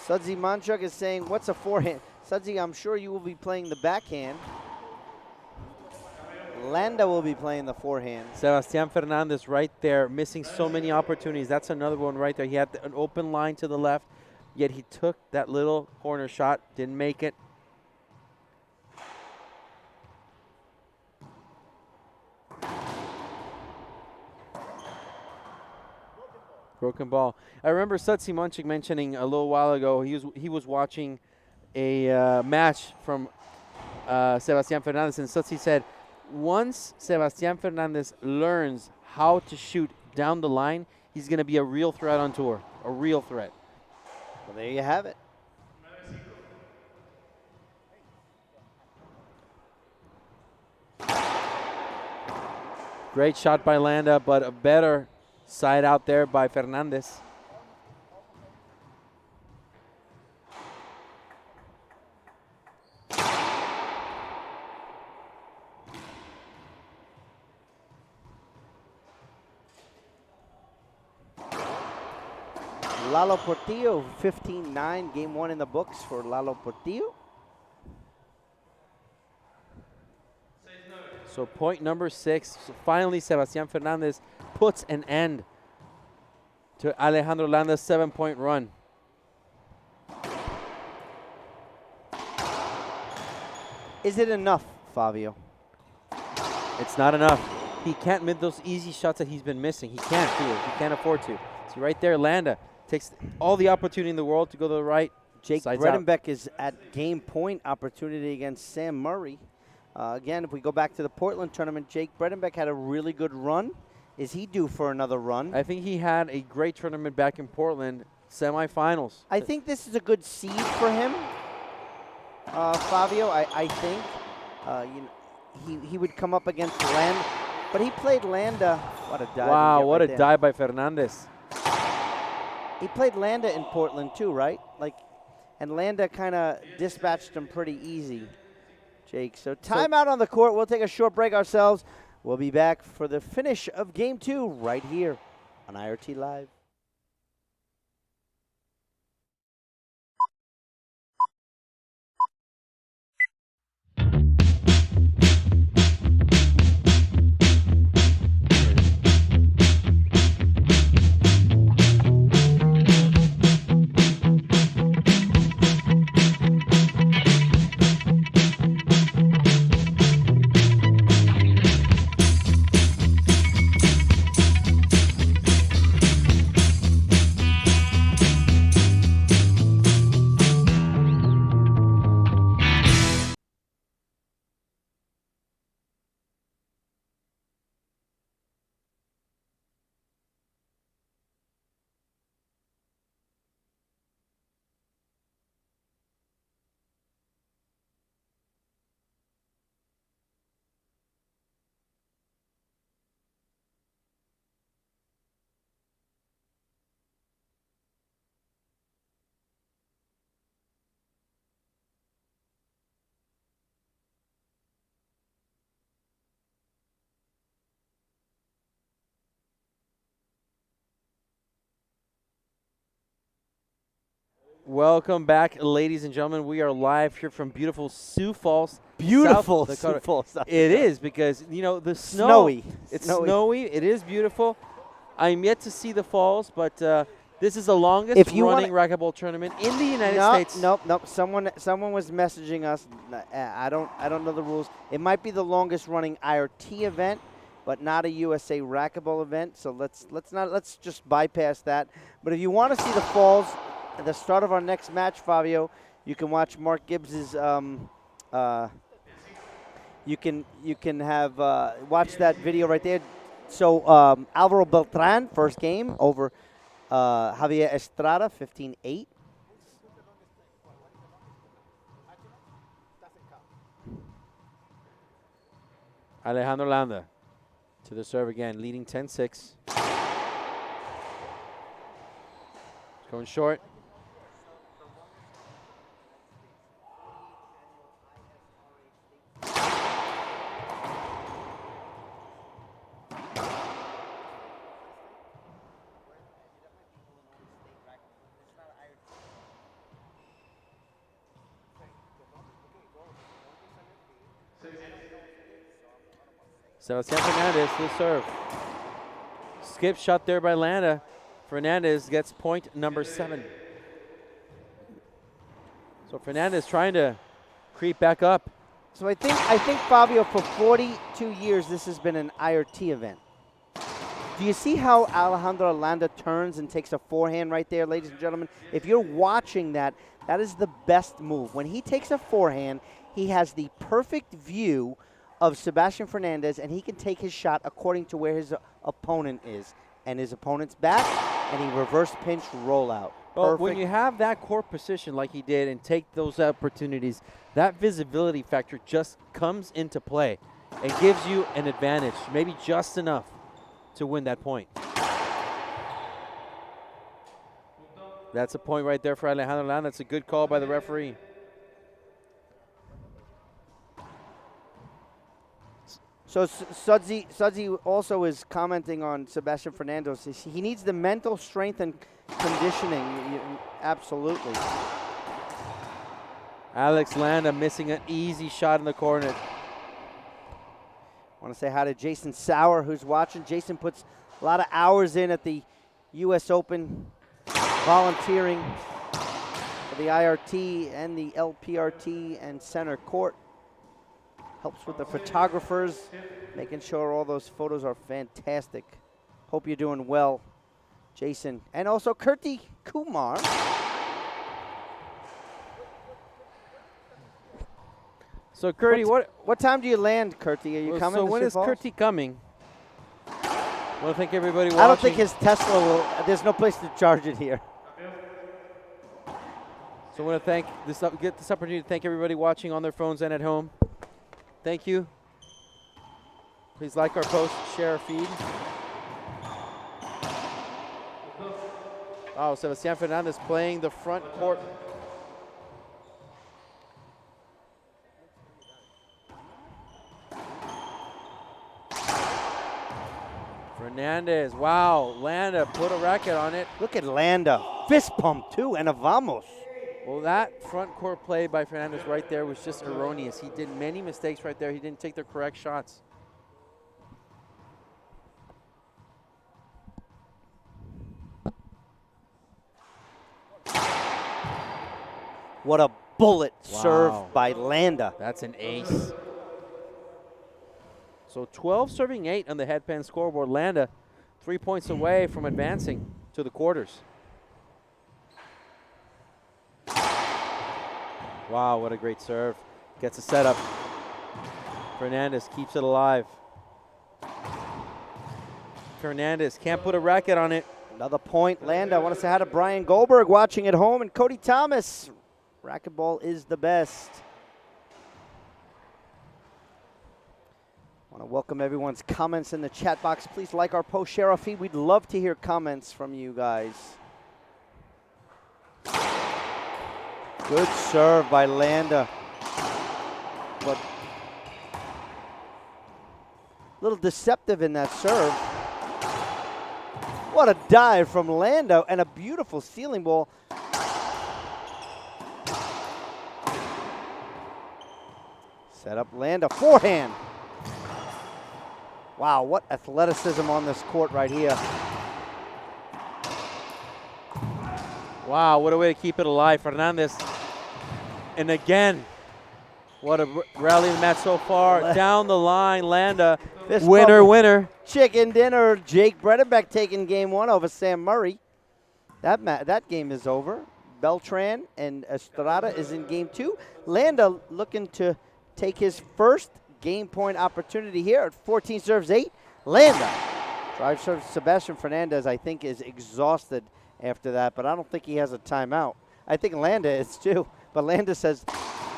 Sudzi Manchuk is saying, what's a forehand? Sudzi, I'm sure you will be playing the backhand. Landa will be playing the forehand. Sebastian Fernandez right there, missing so many opportunities. That's another one right there. He had an open line to the left, yet he took that little corner shot, didn't make it. Broken ball. I remember Sudzi Munchik mentioning a little while ago he was watching a match from Sebastian Fernandez, and Sudzi said once Sebastian Fernandez learns how to shoot down the line, he's going to be a real threat on tour, a real threat. Well, there you have it. Great shot by Landa, but a better side out there by Fernandez. Lalo Portillo, 15-9, game 1 in the books for Lalo Portillo. So point number 6. So finally, Sebastian Fernandez puts an end to Alejandro Landa's 7-point run. Is it enough, Fabio? It's not enough. He can't make those easy shots that he's been missing. He can't do it. He can't afford to. See right there, Landa takes all the opportunity in the world to go to the right, Jake Sides out. Bredenbeck is at game point opportunity against Sam Murray. Again, if we go back to the Portland tournament, Jake Bredenbeck had a really good run. Is he due for another run? I think he had a great tournament back in Portland, semifinals. I think this is a good seed for him, Fabio. I think he would come up against Landa, but he played Landa. What a dive! Wow, what right a there. dive by Fernandez. He played Landa in Portland too, right? And Landa kind of dispatched him pretty easy, Jake. So timeout on the court. We'll take a short break ourselves. We'll be back for the finish of Game 2 right here on IRT Live. Welcome back, ladies and gentlemen. We are live here from beautiful Sioux Falls, Beautiful South Dakota. Sioux Falls, South It Dakota. is because, you know, the snow. Snowy. It's snowy. It is beautiful. I'm yet to see the falls, but this is the longest If you running racquetball tournament in the United States. Nope. Someone was messaging us. I don't know the rules. It might be the longest running IRT event, but not a USA racquetball event. So let's just bypass that. But if you want to see the falls at the start of our next match, Fabio, you can watch Mark Gibbs's. You can have watch that video right there. So Alvaro Beltran, first game over Javier Estrada, 15-8. Alejandro Landa to the serve again, leading 10-6. Going short. Sebastian Fernandez to the serve. Skip shot there by Landa. Fernandez gets point number 7. So Fernandez trying to creep back up. So I think Fabio, for 42 years, this has been an IRT event. Do you see how Alejandro Landa turns and takes a forehand right there, ladies and gentlemen? If you're watching that, that is the best move. When he takes a forehand, he has the perfect view of Sebastian Fernandez, and he can take his shot according to where his opponent is. And his opponent's back, and he reverse pinch rollout. Well, when you have that court position like he did and take those opportunities, that visibility factor just comes into play and gives you an advantage, maybe just enough to win that point. That's a point right there for Alejandro Landa. That's a good call by the referee. So Sudzi also is commenting on Sebastian Fernandez. He needs the mental strength and conditioning. Absolutely. Alex Landa missing an easy shot in the corner. I want to say hi to Jason Sauer, who's watching. Jason puts a lot of hours in at the U.S. Open, volunteering for the IRT and the LPRT and center court. Helps with the photographers, making sure all those photos are fantastic. Hope you're doing well, Jason. And also Kirti Kumar. So, Curdy, what time do you land, Curty? Are you coming So to when Sioux is Falls? Curty coming? I want to thank everybody watching. I don't think his Tesla will. There's no place to charge it here. So I want to get this opportunity to thank everybody watching on their phones and at home. Thank you. Please like our post, share our feed. Oh, Sebastian Fernandez playing the front court. Fernandez, wow, Landa put a racket on it. Look at Landa, fist pump too, and a vamos. Well, that front court play by Fernandez right there was just erroneous. He did many mistakes right there. He didn't take the correct shots. What a bullet serve by Landa. That's an ace. So 12 serving 8 on the headpan scoreboard. Landa 3 points away from advancing to the quarters. Wow, what a great serve. Gets a setup. Fernandez keeps it alive. Fernandez can't put a racket on it. Another point, Landa. I want to say hi to Brian Goldberg watching at home, and Cody Thomas. Racquetball is the best. I want to welcome everyone's comments in the chat box. Please like our post, share our feed. We'd love to hear comments from you guys. Good serve by Landa. But a little deceptive in that serve. What a dive from Landa and a beautiful ceiling ball. Set up Landa, forehand. Wow, what athleticism on this court right here. Wow, what a way to keep it alive, Fernandez. And again, what a rally in the match so far. Down the line, Landa, winner. Chicken dinner. Jake Bredenbeck taking game one over Sam Murray. That game is over. Beltran and Estrada is in game two. Landa looking to take his first game point opportunity here at 14 serves 8. Landa drive serve. Sebastian Fernandez, I think, is exhausted after that, but I don't think he has a timeout. I think Landa is too, but Landa says,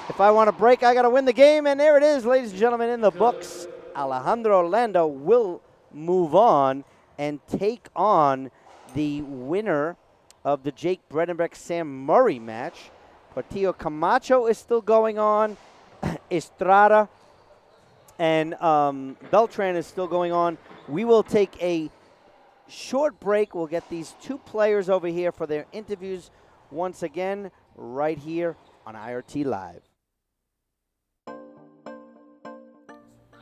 if I want to break, I got to win the game, and there it is, ladies and gentlemen, in the books. Alejandro Landa will move on and take on the winner of the Jake Bredenbeck-Sam Murray match. Portillo Camacho is still going on. Estrada and Beltran is still going on. We will take a short break. We'll get these two players over here for their interviews once again right here on IRT Live.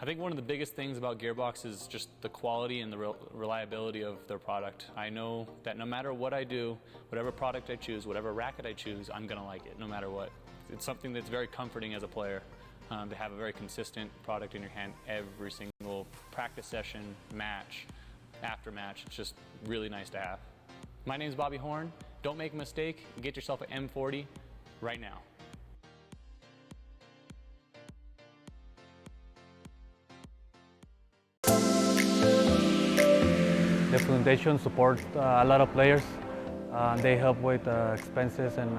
I think one of the biggest things about Gearbox is just the quality and the reliability of their product. I know that no matter what I do, whatever product I choose, whatever racket I choose, I'm going to like it no matter what. It's something that's very comforting as a player to have a very consistent product in your hand every single practice session, match, after match. It's just really nice to have. My name is Bobby Horn. Don't make a mistake. Get yourself an M40 right now. The foundation supports a lot of players. They help with expenses and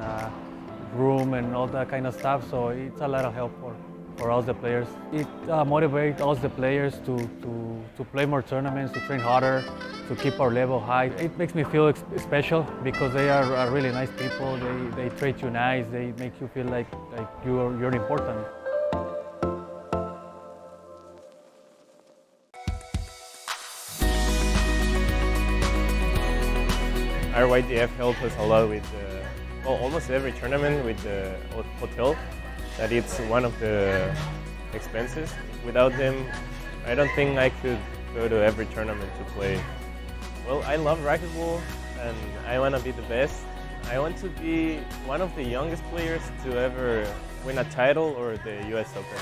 room and all that kind of stuff, so it's a lot of help for us, the players. It motivates us, the players, to play more tournaments, to train harder, to keep our level high. It makes me feel special because they are really nice people. They treat you nice. They make you feel like you're important. Our YDF helped us a lot with almost every tournament with the hotel. That it's one of the expenses. Without them, I don't think I could go to every tournament to play. Well, I love racquetball and I want to be the best. I want to be one of the youngest players to ever win a title or the US Open.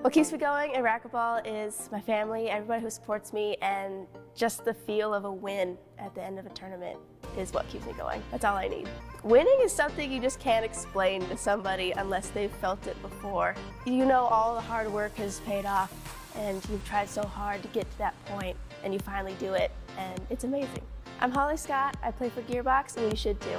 What keeps me going in racquetball is my family, everybody who supports me, and just the feel of a win at the end of a tournament is what keeps me going. That's all I need. Winning is something you just can't explain to somebody unless they've felt it before. You know all the hard work has paid off, and you've tried so hard to get to that point, and you finally do it, and it's amazing. I'm Holly Scott, I play for Gearbox, and you should too.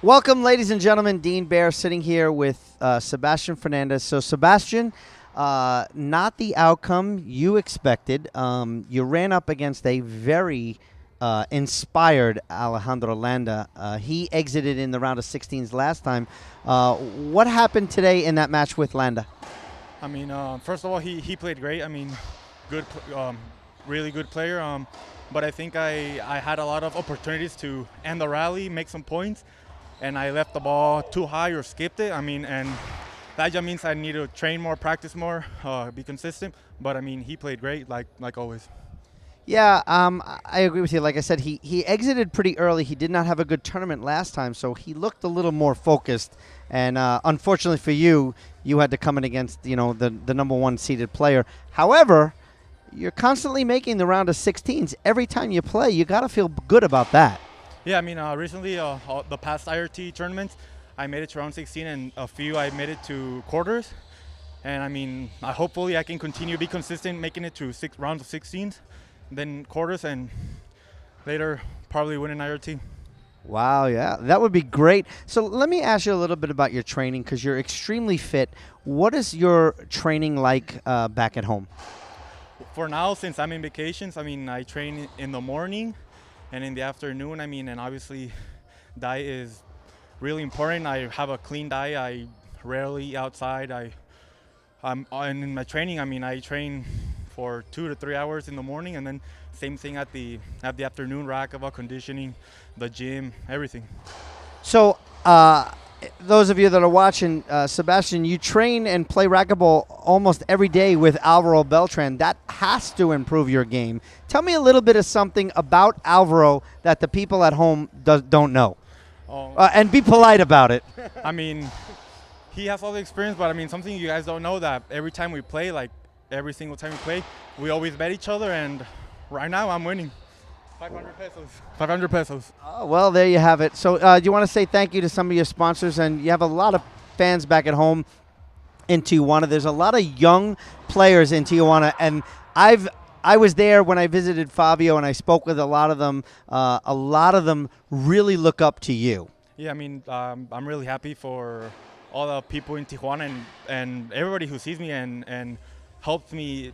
Welcome, ladies and gentlemen. Dean Baer sitting here with Sebastian Fernandez. So, Sebastian, not the outcome you expected. You ran up against a very inspired Alejandro Landa. He exited in the round of 16s last time. What happened today in that match with Landa? I mean, first of all, he played great. I mean, good, really good player. But I think I had a lot of opportunities to end the rally, make some points, and I left the ball too high or skipped it. I mean, and that just means I need to train more, practice more, be consistent. But I mean, he played great, like always. Yeah, I agree with you. Like I said, he exited pretty early. He did not have a good tournament last time, so he looked a little more focused. And unfortunately for you, you had to come in against the number one seeded player. However, you're constantly making the round of 16s. Every time you play, you got to feel good about that. Yeah, I mean, recently, the past IRT tournaments, I made it to round 16, and a few I made it to quarters. And I mean, hopefully I can continue to be consistent, making it to rounds of 16s, then quarters, and later probably win an IRT. Wow, yeah, that would be great. So let me ask you a little bit about your training, because you're extremely fit. What is your training like back at home? For now, since I'm in vacations, I mean, I train in the morning and in the afternoon. I mean, and obviously diet is really important. I have a clean diet. I rarely eat outside. And in my training, I mean, I train for 2 to 3 hours in the morning, and then same thing at the afternoon, racquetball, conditioning, the gym, everything. So those of you that are watching, Sebastian, you train and play racquetball almost every day with Alvaro Beltran. That has to improve your game. Tell me a little bit of something about Alvaro that the people at home don't know. And be polite about it. I mean, he has all the experience, but I mean, something you guys don't know, that every time we play, like every single time we play, we always bet each other, and right now I'm winning. 500 pesos. 500 pesos. Oh, well, there you have it. So do you want to say thank you to some of your sponsors? And you have a lot of fans back at home in Tijuana. There's a lot of young players in Tijuana, and I was there when I visited Fabio, and I spoke with a lot of them. A lot of them really look up to you. Yeah, I mean, I'm really happy for all the people in Tijuana and everybody who sees me and helps me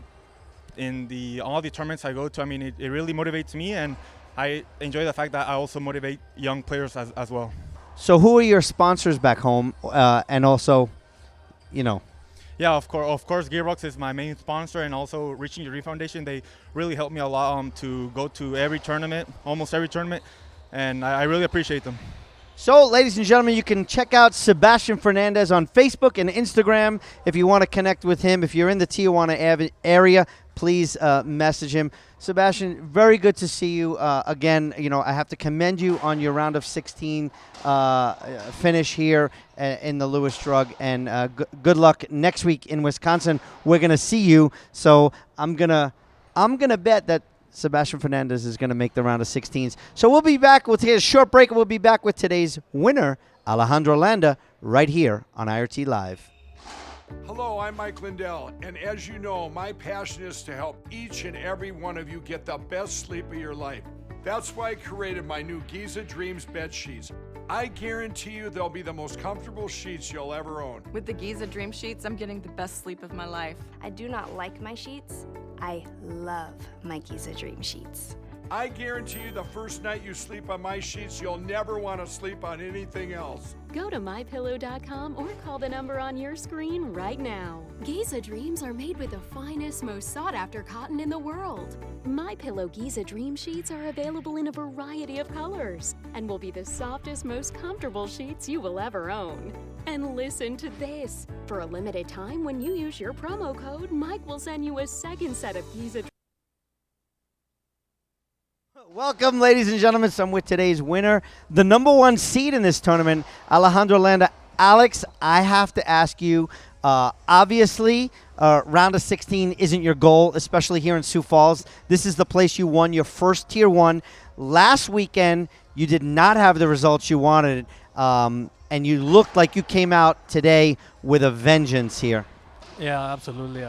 in all the tournaments I go to. I mean, it really motivates me, and I enjoy the fact that I also motivate young players as well. So who are your sponsors back home, and also, Yeah, of course, Gearbox is my main sponsor, and also Reaching Your Dream Foundation. They really helped me a lot to go to every tournament, almost every tournament, and I really appreciate them. So, ladies and gentlemen, you can check out Sebastian Fernandez on Facebook and Instagram if you want to connect with him. If you're in the Tijuana area, please message him. Sebastian, very good to see you again. I have to commend you on your round of 16 finish here in the Lewis Drug, and good luck next week in Wisconsin. We're gonna see you, so I'm gonna bet that Sebastian Fernandez is going to make the round of 16s. So we'll be back. We'll take a short break, and we'll be back with today's winner, Alejandro Landa, right here on IRT Live. Hello, I'm Mike Lindell, and as you know, my passion is to help each and every one of you get the best sleep of your life. That's why I created my new Giza Dreams bed sheets. I guarantee you they'll be the most comfortable sheets you'll ever own. With the Giza Dream Sheets, I'm getting the best sleep of my life. I do not like my sheets. I love my Giza Dream Sheets. I guarantee you the first night you sleep on my sheets, you'll never want to sleep on anything else. Go to mypillow.com or call the number on your screen right now. Giza Dreams are made with the finest, most sought-after cotton in the world. MyPillow Giza Dream Sheets are available in a variety of colors and will be the softest, most comfortable sheets you will ever own. And listen to this. For a limited time, when you use your promo code, Mike will send you a second set of Giza Dreams. Welcome, ladies and gentlemen. So I'm with today's winner, the #1 seed in this tournament, Alejandro Landa. Alex, I have to ask you, obviously, round of 16 isn't your goal, especially here in Sioux Falls. This is the place you won your first Tier 1. Last weekend, you did not have the results you wanted, and you looked like you came out today with a vengeance here. Yeah, absolutely.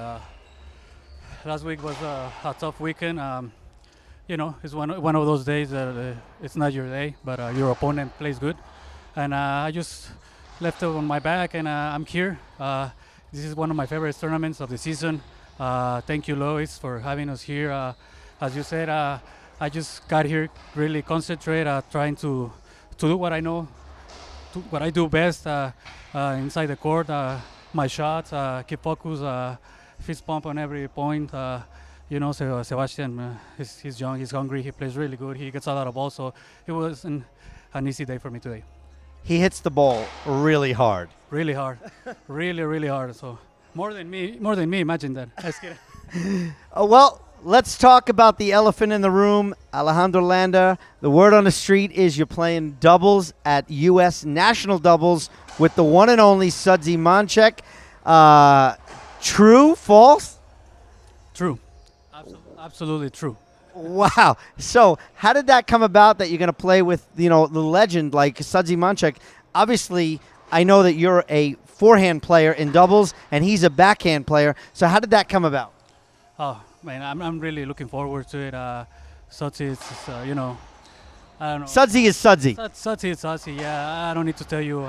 Last week was a tough weekend. You know, it's one of those days that it's not your day, but your opponent plays good. And I just left it on my back, and I'm here. This is one of my favorite tournaments of the season. Thank you, Lois, for having us here. As you said, I just got here really concentrate, trying to do what I know, what I do best inside the court. My shots, keep focus, fist pump on every point. You know, Sebastian, he's young, he's hungry, he plays really good, he gets a lot of balls, so it was an easy day for me today. He hits the ball really hard. Really hard. really hard. So more than me, imagine that. Let's get it. Well, let's talk about the elephant in the room, Alejandro Landa. The word on the street is you're playing doubles at U.S. National Doubles with the one and only Sudsy Monchek. True, false? True. Absolutely true. Wow. So how did that come about that you're going to play with, the legend like Sudsy Monchek? Obviously, I know that you're a forehand player in doubles, and he's a backhand player. So how did that come about? Oh, man, I'm really looking forward to it. Sudsy is, I don't know. Sudsy is Sudsy. Sudsy is Sudsy, yeah. I don't need to tell you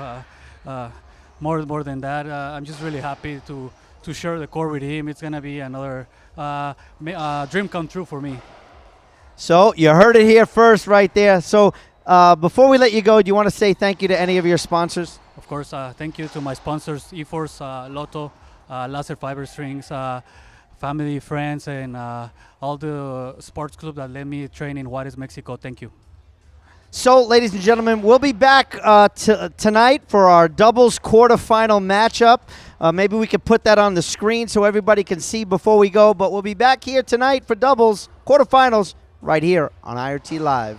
more than that. I'm just really happy to share the court with him. It's going to be another dream come true for me. So you heard it here first right there. So before we let you go, do you want to say thank you to any of your sponsors? Of course, thank you to my sponsors, eForce, Lotto, Laser Fiber Strings, family, friends, and all the sports clubs that let me train in Juarez, Mexico. Thank you. So, ladies and gentlemen, we'll be back tonight for our doubles quarterfinal matchup. Maybe we could put that on the screen so everybody can see before we go. But we'll be back here tonight for doubles quarterfinals right here on IRT Live.